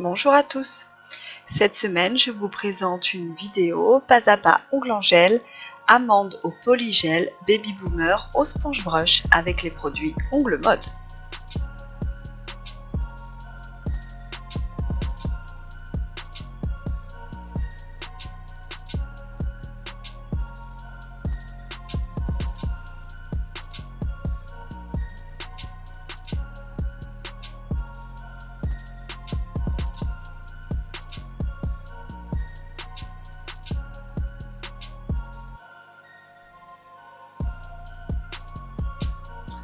Bonjour à tous. Cette semaine, je vous présente une vidéo pas à pas ongles en gel, amande au polygel, baby boomer au sponge brush avec les produits Ongles Mode.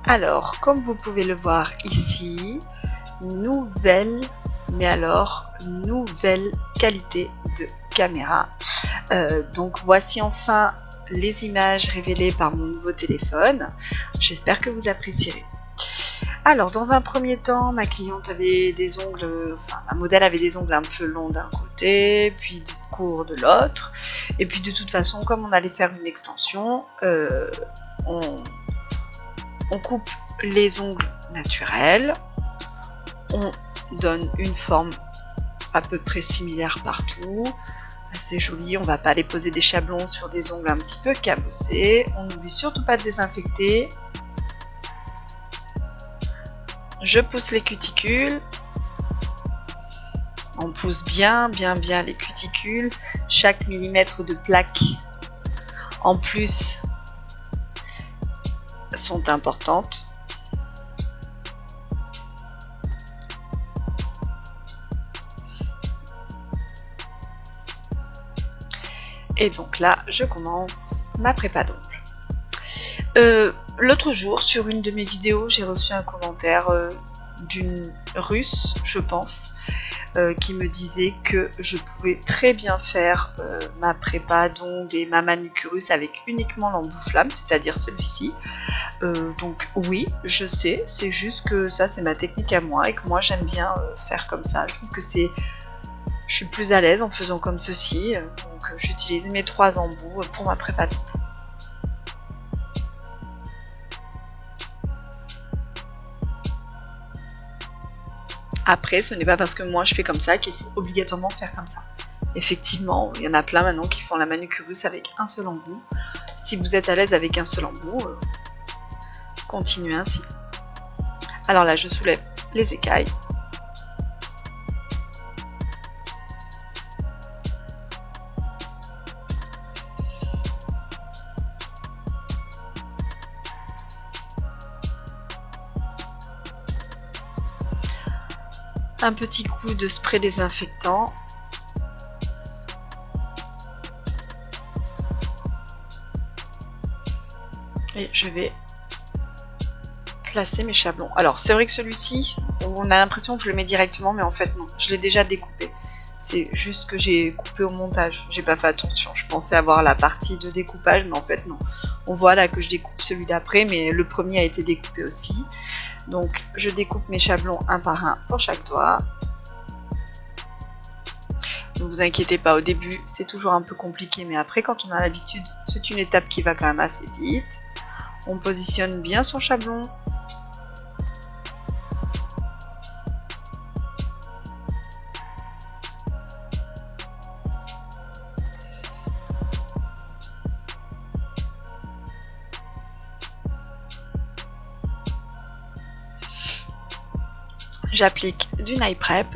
Alors, comme vous pouvez le voir ici, nouvelle qualité de caméra. Donc voici enfin les images révélées par mon nouveau téléphone. J'espère que vous apprécierez. Alors, dans un premier temps, ma cliente avait des ongles, ma modèle avait des ongles un peu longs d'un côté, puis courts de l'autre. Et puis de toute façon, comme on allait faire une extension, on coupe les ongles naturels, on donne une forme à peu près similaire partout, assez jolie. On va pas aller poser des chablons sur des ongles un petit peu cabossés. On n'oublie surtout pas de désinfecter. Je pousse les cuticules. On pousse bien les cuticules. Chaque millimètre de plaque en plus sont importantes. Et donc là, je commence ma prépa d'ongles. L'autre jour, sur une de mes vidéos, j'ai reçu un commentaire d'une Russe, je pense, qui me disait que je pouvais très bien faire ma prépa d'ongles et ma manucurus avec uniquement l'embout flamme, c'est-à-dire celui-ci. Donc oui, je sais, c'est juste que ça c'est ma technique à moi et que moi j'aime bien faire comme ça. Je trouve que je suis plus à l'aise en faisant comme ceci, donc j'utilise mes 3 embouts pour ma prépa d'ongles. Après, ce n'est pas parce que moi je fais comme ça qu'il faut obligatoirement faire comme ça. Effectivement, il y en a plein maintenant qui font la manucurus avec un seul embout. Si vous êtes à l'aise avec un seul embout, continuez ainsi. Alors là, je soulève les écailles. Un petit coup de spray désinfectant. Et je vais placer mes chablons. Alors c'est vrai que celui-ci, on a l'impression que je le mets directement, mais en fait non, je l'ai déjà découpé. C'est juste que j'ai coupé au montage, j'ai pas fait attention. Je pensais avoir la partie de découpage, mais en fait non. On voit là que je découpe celui d'après, mais le premier a été découpé aussi. Donc je découpe mes chablons un par un pour chaque doigt. Ne vous inquiétez pas, au début c'est toujours un peu compliqué, mais après quand on a l'habitude, c'est une étape qui va quand même assez vite. On positionne bien son chablon. J'applique du nail prep.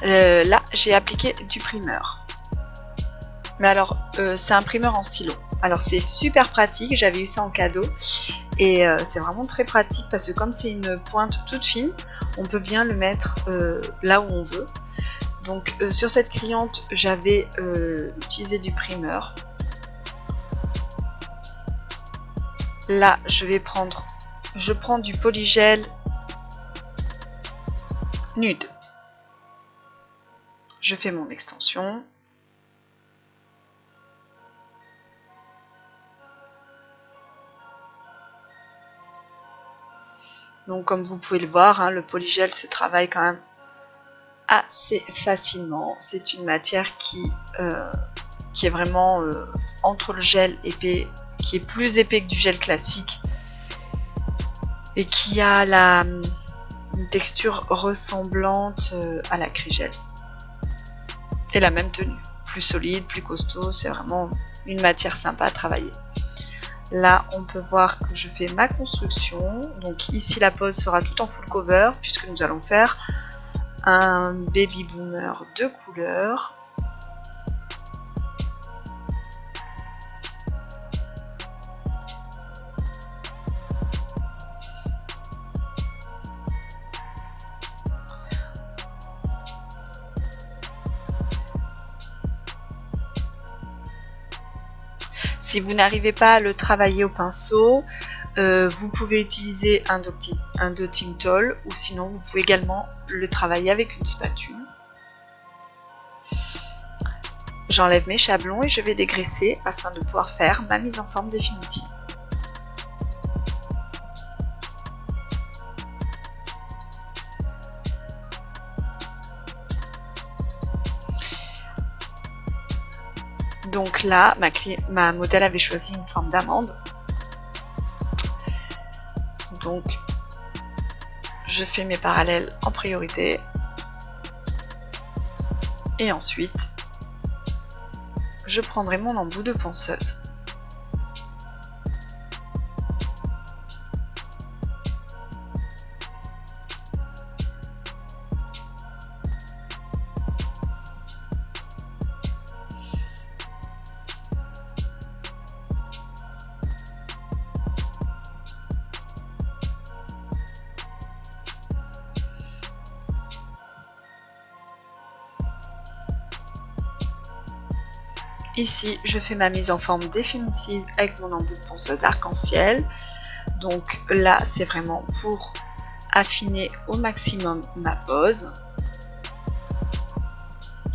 Là, j'ai appliqué du primer. Mais alors, c'est un primer en stylo. Alors, c'est super pratique. J'avais eu ça en cadeau. Et c'est vraiment très pratique parce que comme c'est une pointe toute fine, on peut bien le mettre là où on veut. Donc, sur cette cliente, j'avais utilisé du primer. Là, je prends du polygel nude. Je fais mon extension. Donc comme vous pouvez le voir, hein, le polygel se travaille quand même assez facilement. C'est une matière qui est vraiment entre le gel épais, qui est plus épais que du gel classique et qui a une texture ressemblante à la Crigel. Et la même tenue, plus solide, plus costaud, c'est vraiment une matière sympa à travailler. Là, on peut voir que je fais ma construction. Donc ici, la pose sera tout en full cover puisque nous allons faire un baby boomer de couleur. Si vous n'arrivez pas à le travailler au pinceau, vous pouvez utiliser un dotting tool ou sinon vous pouvez également le travailler avec une spatule. J'enlève mes chablons et je vais dégraisser afin de pouvoir faire ma mise en forme définitive. Donc là, ma modèle avait choisi une forme d'amande. Donc, je fais mes parallèles en priorité. Et ensuite, je prendrai mon embout de ponceuse. Ici, je fais ma mise en forme définitive avec mon embout de ponceuse arc-en-ciel. Donc là, c'est vraiment pour affiner au maximum ma pose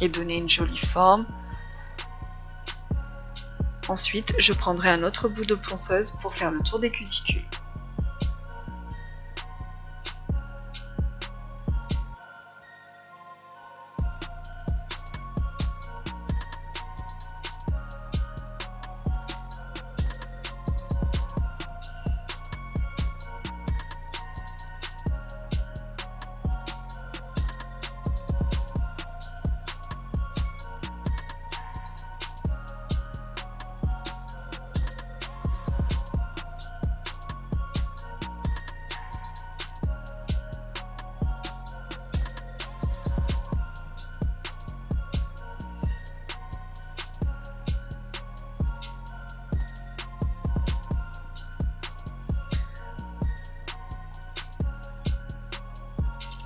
et donner une jolie forme. Ensuite, je prendrai un autre bout de ponceuse pour faire le tour des cuticules.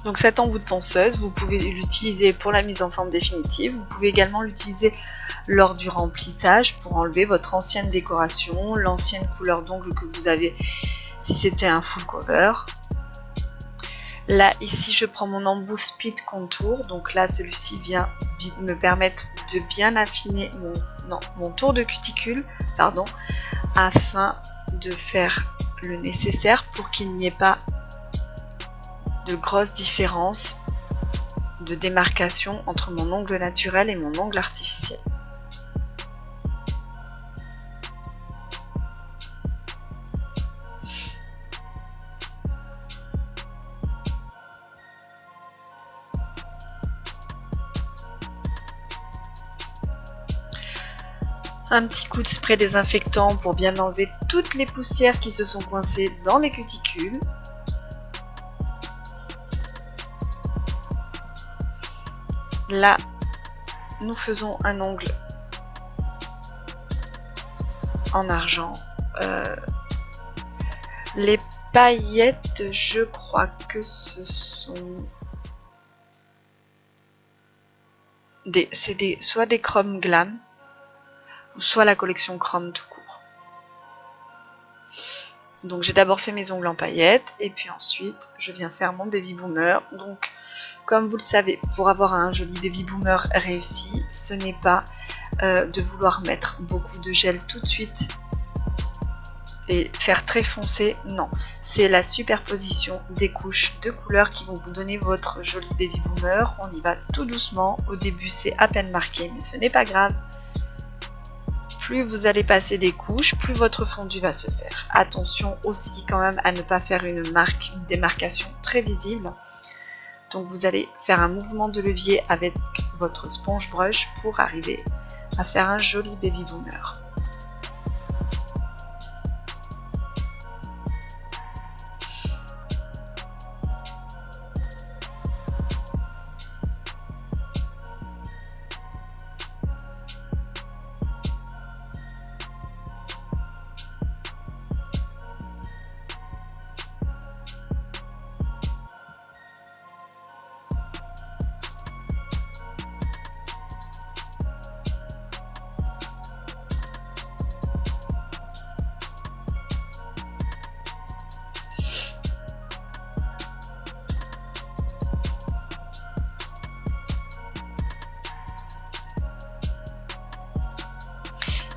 Donc cet embout de ponceuse, vous pouvez l'utiliser pour la mise en forme définitive. Vous pouvez également l'utiliser lors du remplissage pour enlever votre ancienne décoration, l'ancienne couleur d'ongle que vous avez si c'était un full cover. Là, ici, je prends mon embout Speed Contour. Donc là, celui-ci vient me permettre de bien affiner mon tour de cuticule, afin de faire le nécessaire pour qu'il n'y ait pas de grosses différences de démarcation entre mon ongle naturel et mon ongle artificiel. Un petit coup de spray désinfectant pour bien enlever toutes les poussières qui se sont coincées dans les cuticules. Là, nous faisons un ongle en argent. Les paillettes, je crois que ce sont soit des Chrome Glam, ou soit la collection Chrome tout court. Donc j'ai d'abord fait mes ongles en paillettes, et puis ensuite je viens faire mon baby boomer. Donc comme vous le savez, pour avoir un joli baby boomer réussi, ce n'est pas de vouloir mettre beaucoup de gel tout de suite et faire très foncé, non. C'est la superposition des couches de couleurs qui vont vous donner votre joli baby boomer. On y va tout doucement, au début c'est à peine marqué, mais ce n'est pas grave. plus vous allez passer des couches, plus votre fondu va se faire. Attention aussi quand même à ne pas faire une démarcation très visible. Donc vous allez faire un mouvement de levier avec votre sponge brush pour arriver à faire un joli baby boomer.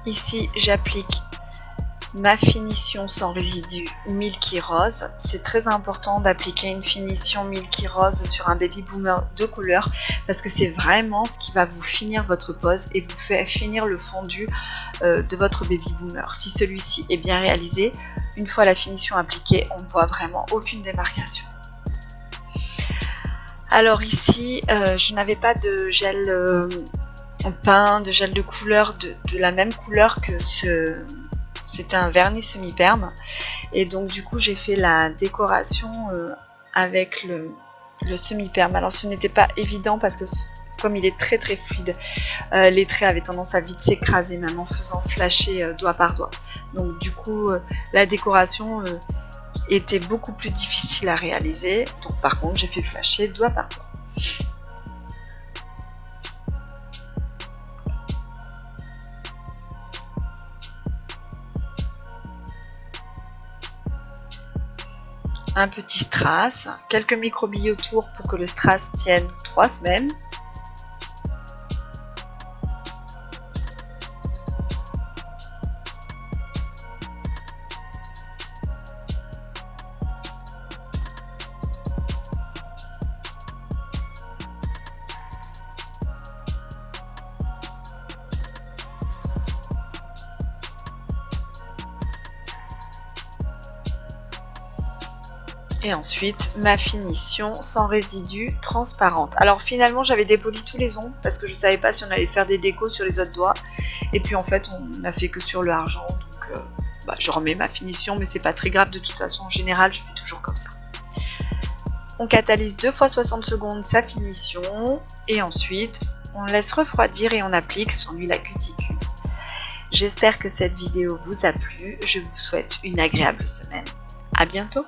Ici, j'applique ma finition sans résidu Milky Rose. C'est très important d'appliquer une finition Milky Rose sur un baby boomer de couleur parce que c'est vraiment ce qui va vous finir votre pose et vous fait finir le fondu de votre baby boomer. Si celui-ci est bien réalisé, une fois la finition appliquée, on ne voit vraiment aucune démarcation. Alors ici, je n'avais pas de gel peint, de gel de couleur de la même couleur que c'était un vernis semi-perme, et donc du coup j'ai fait la décoration avec le semi-perme. Alors ce n'était pas évident parce que comme il est très fluide, les traits avaient tendance à vite s'écraser même en faisant flasher doigt par doigt. Donc du coup la décoration était beaucoup plus difficile à réaliser, donc par contre j'ai fait flasher doigt par doigt. Un petit strass, quelques micro-billes autour pour que le strass tienne 3 semaines. Et ensuite ma finition sans résidu transparente. Alors finalement j'avais dépoli tous les ongles parce que je savais pas si on allait faire des décos sur les autres doigts, et puis en fait on n'a fait que sur le argent, donc je remets ma finition, mais c'est pas très grave, de toute façon en général je fais toujours comme ça. On catalyse 2 fois 60 secondes sa finition et ensuite on laisse refroidir et on applique son huile à cuticule. J'espère que cette vidéo vous a plu, je vous souhaite une agréable semaine. À bientôt.